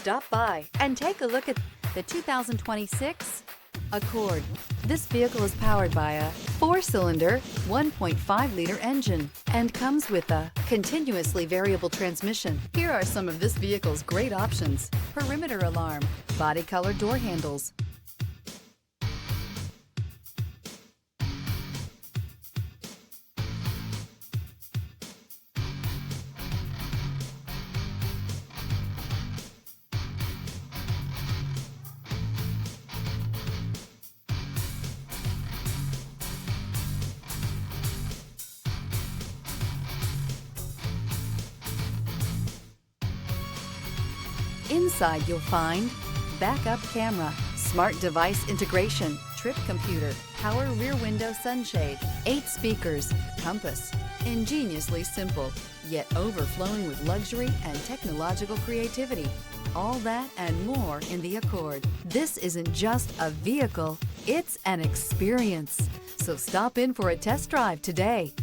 Stop by and take a look at the 2026 Accord. This vehicle is powered by a 4-cylinder, 1.5-liter engine and comes with a continuously variable transmission. Here are some of this vehicle's great options: perimeter alarm, body color door handles, Inside you'll find backup camera, smart device integration, trip computer, power rear window sunshade, 8 speakers, compass. Ingeniously simple, yet overflowing with luxury and technological creativity. All that and more in the Accord. This isn't just a vehicle, it's an experience. So stop in for a test drive today.